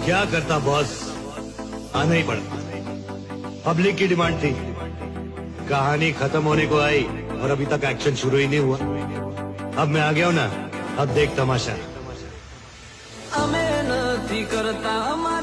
क्या करता बॉस, आना ही पड़ा। पब्लिक की डिमांड थी, कहानी खत्म होने को आई और अभी तक एक्शन शुरू ही नहीं हुआ। अब मैं आ गया हूं ना, अब देख तमाशा। અમે નથી કરતા અમારા